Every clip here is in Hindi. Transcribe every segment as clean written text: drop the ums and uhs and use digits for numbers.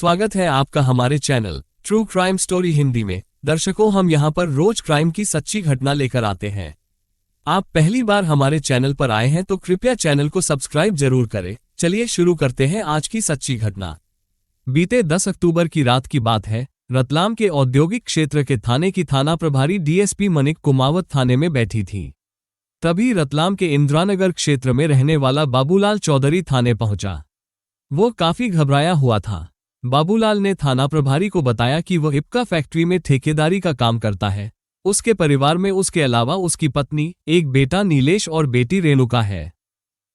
स्वागत है आपका हमारे channel true crime story Hindi में। दर्शकों, हम यहाँ पर रोज क्राइम की सच्ची घटना लेकर आते हैं। आप पहली बार हमारे चैनल पर आए हैं तो कृपया चैनल को सब्सक्राइब जरूर करें। चलिए शुरू करते हैं आज की सच्ची घटना। बीते 10 अक्टूबर की रात की बात है। रतलाम के औद्योगिक क्षेत्र के थाने की थाना प्रभारी डीएसपी मनिक कुमावत थाने में बैठी थी। तभी रतलाम के इंदिरानगर क्षेत्र में रहने वाला बाबूलाल चौधरी थाने पहुंचा। वो काफी घबराया हुआ था। बाबूलाल ने थाना प्रभारी को बताया कि वो इप्का फैक्ट्री में ठेकेदारी का काम करता है। उसके परिवार में उसके अलावा उसकी पत्नी, एक बेटा नीलेश और बेटी रेणुका है।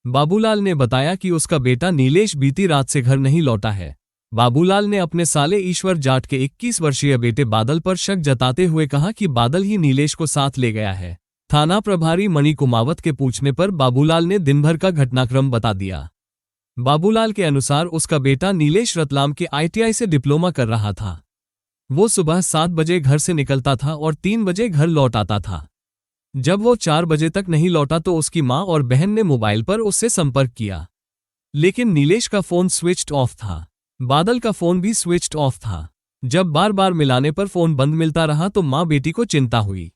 बाबूलाल ने बताया कि उसका बेटा नीलेश बीती रात से घर नहीं लौटा है। बाबूलाल ने अपने साले ईश्वर जाट के 21 वर्षीय बेटे बादल पर शक जताते हुए कहा कि बादल ही नीलेश को साथ ले गया है। थाना प्रभारी मणि कुमावत के पूछने पर बाबूलाल ने दिन भर का घटनाक्रम बता दिया। बाबूलाल के अनुसार उसका बेटा नीलेश रतलाम के आईटीआई से डिप्लोमा कर रहा था। वो सुबह 7 बजे घर से निकलता था और 3 बजे घर लौट आता था। जब वो 4 बजे तक नहीं लौटा तो उसकी मां और बहन ने मोबाइल पर उससे संपर्क किया, लेकिन नीलेश का फोन स्विच्ड ऑफ था। बादल का फोन भी स्विच्ड ऑफ था। जब बार बार मिलाने पर फोन बंद मिलता रहा तो मां बेटी को चिंता हुई।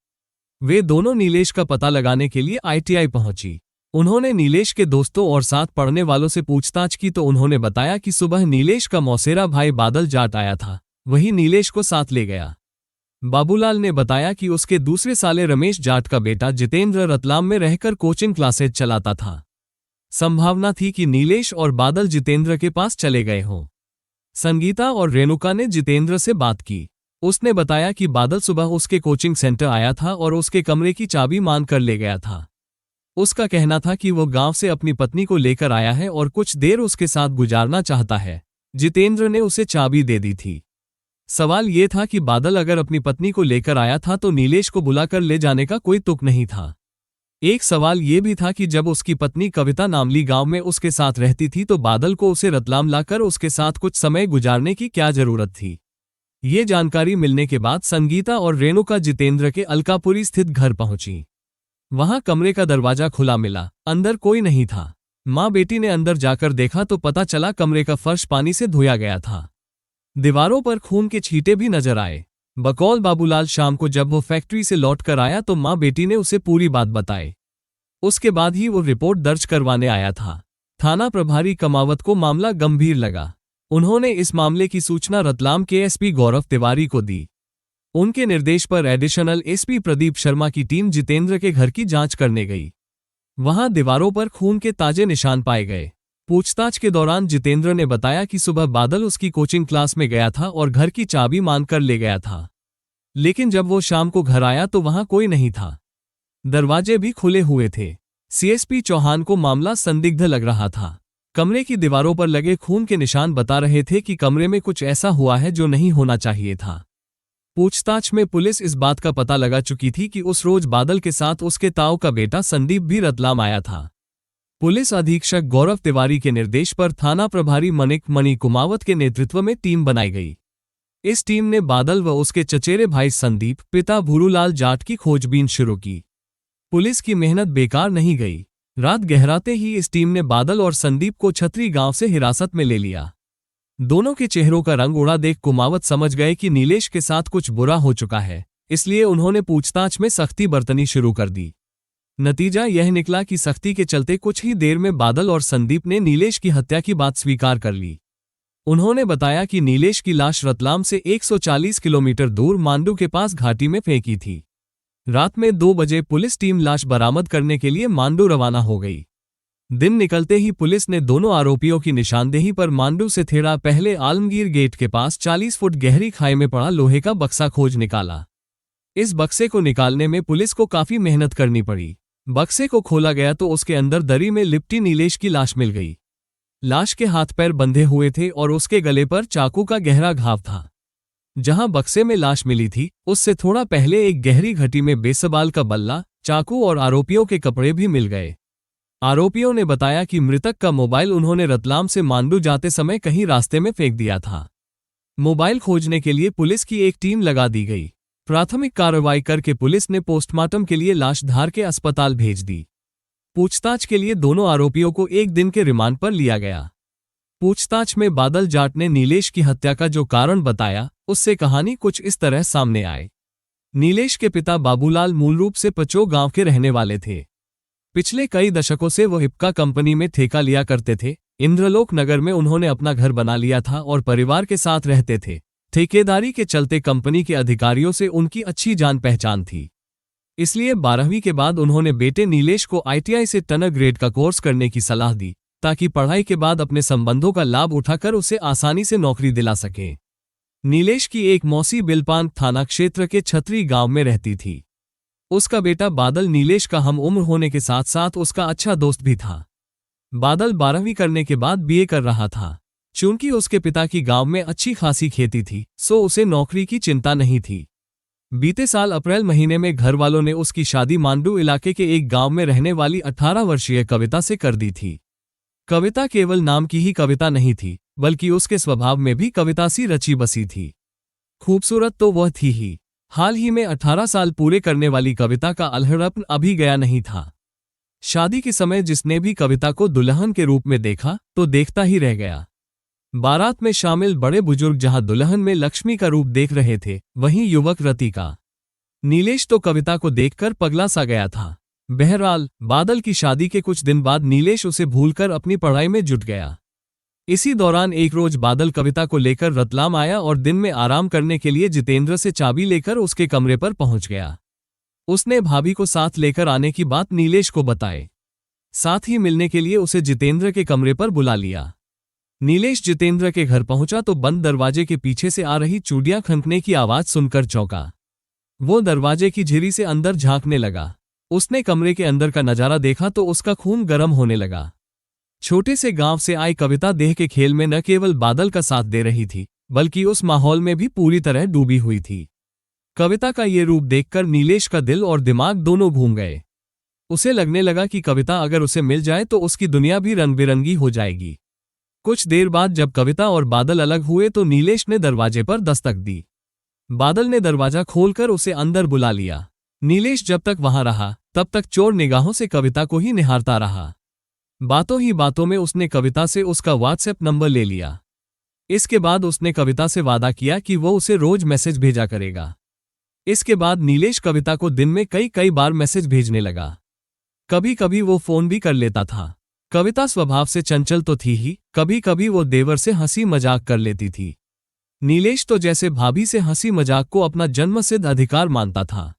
वे दोनों नीलेश का पता लगाने के लिए आईटीआई पहुंची। उन्होंने नीलेश के दोस्तों और साथ पढ़ने वालों से पूछताछ की तो उन्होंने बताया कि सुबह नीलेश का मौसेरा भाई बादल जाट आया था, वही नीलेश को साथ ले गया। बाबूलाल ने बताया कि उसके दूसरे साले रमेश जाट का बेटा जितेंद्र रतलाम में रहकर कोचिंग क्लासेज चलाता था। संभावना थी कि नीलेश और बादल जितेंद्र के पास चले गए हों। संगीता और रेणुका ने जितेंद्र से बात की। उसने बताया कि बादल सुबह उसके कोचिंग सेंटर आया था और उसके कमरे की चाबी मांग कर ले गया था। उसका कहना था कि वो गांव से अपनी पत्नी को लेकर आया है और कुछ देर उसके साथ गुजारना चाहता है। जितेंद्र ने उसे चाबी दे दी थी। सवाल ये था कि बादल अगर अपनी पत्नी को लेकर आया था तो नीलेश को बुलाकर ले जाने का कोई तुक नहीं था। एक सवाल ये भी था कि जब उसकी पत्नी कविता नामली गांव में उसके साथ रहती थी तो बादल को उसे रतलाम लाकर उसके साथ कुछ समय गुजारने की क्या जरूरत थी। ये जानकारी मिलने के बाद संगीता और रेणुका जितेंद्र के अलकापुरी स्थित घर पहुंची। वहां कमरे का दरवाजा खुला मिला, अंदर कोई नहीं था। मां बेटी ने अंदर जाकर देखा तो पता चला कमरे का फर्श पानी से धोया गया था। दीवारों पर खून के छींटे भी नजर आए। बकौल बाबूलाल शाम को जब वो फैक्ट्री से लौट कर आया तो मां बेटी ने उसे पूरी बात बताई। उसके बाद ही वो रिपोर्ट दर्ज करवाने आया था। थाना प्रभारी कमावत को मामला गंभीर लगा। उन्होंने इस मामले की सूचना रतलाम के एसपी गौरव तिवारी को दी। उनके निर्देश पर एडिशनल एसपी प्रदीप शर्मा की टीम जितेंद्र के घर की जांच करने गई। वहां दीवारों पर खून के ताजे निशान पाए गए। पूछताछ के दौरान जितेंद्र ने बताया कि सुबह बादल उसकी कोचिंग क्लास में गया था और घर की चाबी मांग कर ले गया था, लेकिन जब वो शाम को घर आया तो वहां कोई नहीं था। दरवाजे भी खुले हुए थे। सीएसपी चौहान को मामला संदिग्ध लग रहा था। कमरे की दीवारों पर लगे खून के निशान बता रहे थे कि कमरे में कुछ ऐसा हुआ है जो नहीं होना चाहिए था। पूछताछ में पुलिस इस बात का पता लगा चुकी थी कि उस रोज बादल के साथ उसके ताऊ का बेटा संदीप भी रतलाम आया था। पुलिस अधीक्षक गौरव तिवारी के निर्देश पर थाना प्रभारी मणि कुमावत के नेतृत्व में टीम बनाई गई। इस टीम ने बादल व उसके चचेरे भाई संदीप, पिता भूरूलाल जाट की खोजबीन शुरू की। पुलिस की मेहनत बेकार नहीं गई। रात गहराते ही इस टीम ने बादल और संदीप को छतरी गांव से हिरासत में ले लिया। दोनों के चेहरों का रंग उड़ा देख कुमावत समझ गए कि नीलेश के साथ कुछ बुरा हो चुका है, इसलिए उन्होंने पूछताछ में सख्ती बरतनी शुरू कर दी। नतीजा यह निकला कि सख्ती के चलते कुछ ही देर में बादल और संदीप ने नीलेश की हत्या की बात स्वीकार कर ली। उन्होंने बताया कि नीलेश की लाश रतलाम से 140 किलोमीटर दूर मांडू के पास घाटी में फेंकी थी। रात में 2 बजे पुलिस टीम लाश बरामद करने के लिए मांडू रवाना हो गई। दिन निकलते ही पुलिस ने दोनों आरोपियों की निशानदेही पर मांडू से थेड़ा पहले आलमगीर गेट के पास 40 फुट गहरी खाई में पड़ा लोहे का बक्सा खोज निकाला। इस बक्से को निकालने में पुलिस को काफी मेहनत करनी पड़ी। बक्से को खोला गया तो उसके अंदर दरी में लिपटी नीलेश की लाश मिल गई। लाश के हाथ पैर बंधे हुए थे और उसके गले पर चाकू का गहरा घाव था। जहां बक्से में लाश मिली थी उससे थोड़ा पहले एक गहरी घटी में बेसबाल का बल्ला, चाकू और आरोपियों के कपड़े भी मिल गए। आरोपियों ने बताया कि मृतक का मोबाइल उन्होंने रतलाम से मांडू जाते समय कहीं रास्ते में फेंक दिया था। मोबाइल खोजने के लिए पुलिस की एक टीम लगा दी गई। प्राथमिक कार्रवाई करके पुलिस ने पोस्टमार्टम के लिए लाश धार के अस्पताल भेज दी। पूछताछ के लिए दोनों आरोपियों को 1 दिन के रिमांड पर लिया गया। पूछताछ में बादल जाट ने नीलेश की हत्या का जो कारण बताया, उससे कहानी कुछ इस तरह सामने आई। नीलेश के पिता बाबूलाल मूल रूप से पचो गांव के रहने वाले थे। पिछले कई दशकों से वो इप्का कंपनी में ठेका लिया करते थे। इंद्रलोक नगर में उन्होंने अपना घर बना लिया था और परिवार के साथ रहते थे। ठेकेदारी के चलते कंपनी के अधिकारियों से उनकी अच्छी जान पहचान थी। इसलिए 12वीं के बाद उन्होंने बेटे नीलेश को ITI से टनर ग्रेड का कोर्स करने की सलाह दी, ताकि पढ़ाई के बाद अपने संबंधों का लाभ उठाकर उसे आसानी से नौकरी दिला सके। नीलेश की एक मौसी बिलपान थाना क्षेत्र के छतरी गांव में रहती थी। उसका बेटा बादल नीलेश का हम उम्र होने के साथ साथ उसका अच्छा दोस्त भी था। बादल 12वीं करने के बाद BA कर रहा था। चूंकि उसके पिता की गांव में अच्छी खासी खेती थी, सो उसे नौकरी की चिंता नहीं थी। बीते साल अप्रैल महीने में घर वालों ने उसकी शादी मांडू इलाके के एक गांव में रहने वाली 18 वर्षीय कविता से कर दी थी। कविता केवल नाम की ही कविता नहीं थी, बल्कि उसके स्वभाव में भी कविता सी रची बसी थी। खूबसूरत तो वह थी ही। हाल ही में 18 साल पूरे करने वाली कविता का अल्हड़पन अभी गया नहीं था। शादी के समय जिसने भी कविता को दुल्हन के रूप में देखा, तो देखता ही रह गया। बारात में शामिल बड़े बुजुर्ग जहां दुल्हन में लक्ष्मी का रूप देख रहे थे, वहीं युवक रति का। नीलेश तो कविता को देखकर पगला सा गया था। बहरहाल, बादल की शादी के कुछ दिन बाद नीलेश उसे भूलकर अपनी पढ़ाई में जुट गया। इसी दौरान एक रोज बादल कविता को लेकर रतलाम आया और दिन में आराम करने के लिए जितेंद्र से चाबी लेकर उसके कमरे पर पहुंच गया। उसने भाभी को साथ लेकर आने की बात नीलेश को बताई। साथ ही मिलने के लिए उसे जितेंद्र के कमरे पर बुला लिया। नीलेश जितेंद्र के घर पहुंचा तो बंद दरवाजे के पीछे से आ रही चूड़ियां खनकने की आवाज सुनकर चौंका। वो दरवाजे की झिरी से अंदर झांकने लगा। उसने कमरे के अंदर का नजारा देखा तो उसका खून गर्म होने लगा। छोटे से गांव से आई कविता देह के खेल में न केवल बादल का साथ दे रही थी, बल्कि उस माहौल में भी पूरी तरह डूबी हुई थी। कविता का ये रूप देखकर नीलेश का दिल और दिमाग दोनों घूम गए। उसे लगने लगा कि कविता अगर उसे मिल जाए तो उसकी दुनिया भी रंग बिरंगी हो जाएगी। कुछ देर बाद जब कविता और बादल अलग हुए तो नीलेश ने दरवाजे पर दस्तक दी। बादल ने दरवाजा खोलकर उसे अंदर बुला लिया। नीलेश जब तक वहां रहा, तब तक चोर निगाहों से कविता को ही निहारता रहा। बातों ही बातों में उसने कविता से उसका WhatsApp नंबर ले लिया। इसके बाद उसने कविता से वादा किया कि वो उसे रोज मैसेज भेजा करेगा। इसके बाद नीलेश कविता को दिन में कई बार मैसेज भेजने लगा। कभी कभी वो फोन भी कर लेता था। कविता स्वभाव से चंचल तो थी ही, कभी कभी वो देवर से हंसी मजाक कर लेती थी। नीलेश तो जैसे भाभी से हंसी मजाक को अपना जन्मसिद्ध अधिकार मानता था।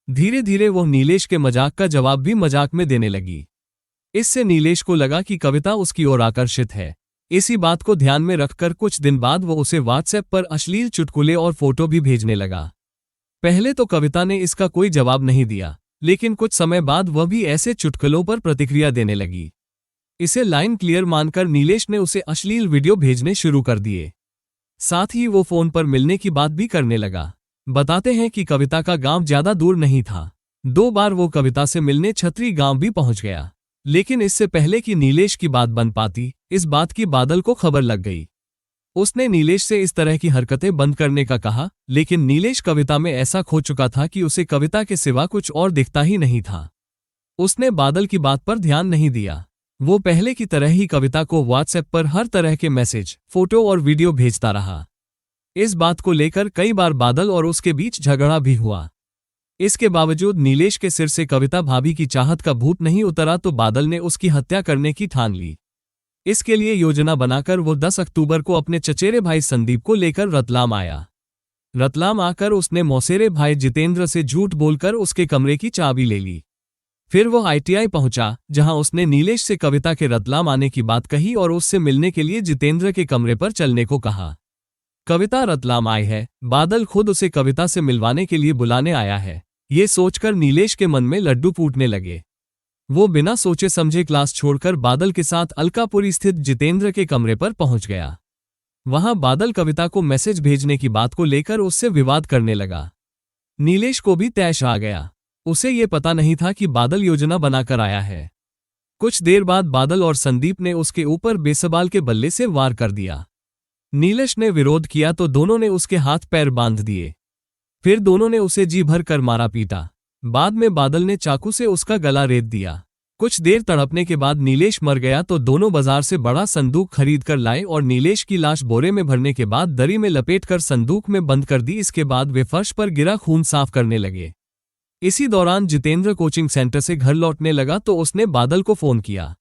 धीरे धीरे वो नीलेश के मजाक का जवाब भी मजाक में देने लगी। इससे नीलेश को लगा कि कविता उसकी ओर आकर्षित है। इसी बात को ध्यान में रखकर कुछ दिन बाद वो उसे WhatsApp पर अश्लील चुटकुले और फोटो भी भेजने लगा। पहले तो कविता ने इसका कोई जवाब नहीं दिया, लेकिन कुछ समय बाद वह भी ऐसे चुटकुलों पर प्रतिक्रिया देने लगी। इसे लाइन क्लियर मानकर नीलेश ने उसे अश्लील वीडियो भेजने शुरू कर दिए। साथ ही वो फोन पर मिलने की बात भी करने लगा। बताते हैं कि कविता का गांव ज्यादा दूर नहीं था। 2 बार वो कविता से मिलने छतरी गांव भी पहुंच गया। लेकिन इससे पहले कि नीलेश की बात बन पाती, इस बात की बादल को खबर लग गई। उसने नीलेश से इस तरह की हरकतें बंद करने का कहा, लेकिन नीलेश कविता में ऐसा खो चुका था कि उसे कविता के सिवा कुछ और दिखता ही नहीं था। उसने बादल की बात पर ध्यान नहीं दिया। वो पहले की तरह ही कविता को WhatsApp पर हर तरह के मैसेज, फोटो और वीडियो भेजता रहा। इस बात को लेकर कई बार बादल और उसके बीच झगड़ा भी हुआ। इसके बावजूद नीलेश के सिर से कविता भाभी की चाहत का भूत नहीं उतरा तो बादल ने उसकी हत्या करने की ठान ली। इसके लिए योजना बनाकर वो 10 अक्टूबर को अपने चचेरे भाई संदीप को लेकर रतलाम आया। रतलाम आकर उसने मौसेरे भाई जितेंद्र से झूठ बोलकर उसके कमरे की चाबी ले ली। फिर वो ITI पहुंचा, जहां उसने नीलेश से कविता के रतलाम आने की बात कही और उससे मिलने के लिए जितेंद्र के कमरे पर चलने को कहा। कविता रतलाम आई है, बादल खुद उसे कविता से मिलवाने के लिए बुलाने आया है, ये सोचकर नीलेश के मन में लड्डू फूटने लगे। वो बिना सोचे समझे क्लास छोड़कर बादल के साथ अलकापुरी स्थित जितेंद्र के कमरे पर पहुंच गया। वहां बादल कविता को मैसेज भेजने की बात को लेकर उससे विवाद करने लगा। नीलेश को भी तैश आ गया। उसे ये पता नहीं था कि बादल योजना बनाकर आया है। कुछ देर बाद बादल और संदीप ने उसके ऊपर बेसबाल के बल्ले से वार कर दिया। नीलेश ने विरोध किया तो दोनों ने उसके हाथ पैर बांध दिए। फिर दोनों ने उसे जी भर कर मारा पीटा। बाद में बादल ने चाकू से उसका गला रेत दिया। कुछ देर तड़पने के बाद नीलेश मर गया तो दोनों बाजार से बड़ा संदूक खरीद कर लाए और नीलेश की लाश बोरे में भरने के बाद दरी में लपेटकर संदूक में बंद कर दी। इसके बाद वे फर्श पर गिरा खून साफ करने लगे। इसी दौरान जितेंद्र कोचिंग सेंटर से घर लौटने लगा तो उसने बादल को फोन किया।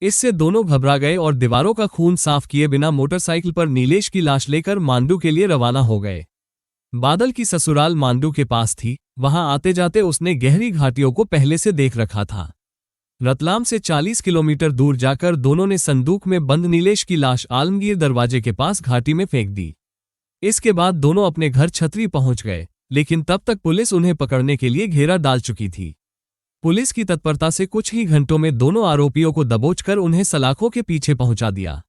इससे दोनों घबरा गए और दीवारों का खून साफ किए बिना मोटरसाइकिल पर नीलेश की लाश लेकर मांडू के लिए रवाना हो गए। बादल की ससुराल मांडू के पास थी, वहां आते जाते उसने गहरी घाटियों को पहले से देख रखा था। रतलाम से 40 किलोमीटर दूर जाकर दोनों ने संदूक में बंद नीलेश की लाश आलमगीर दरवाजे के पास घाटी में फेंक दी। इसके बाद दोनों अपने घर छतरी पहुंच गए, लेकिन तब तक पुलिस उन्हें पकड़ने के लिए घेरा डाल चुकी थी। पुलिस की तत्परता से कुछ ही घंटों में दोनों आरोपियों को दबोचकर उन्हें सलाखों के पीछे पहुंचा दिया।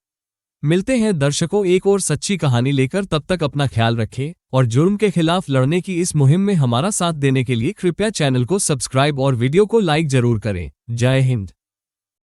मिलते हैं दर्शकों एक और सच्ची कहानी लेकर, तब तक अपना ख्याल रखें और जुर्म के खिलाफ लड़ने की इस मुहिम में हमारा साथ देने के लिए कृपया चैनल को सब्सक्राइब और वीडियो को लाइक जरूर करें। जय हिंद।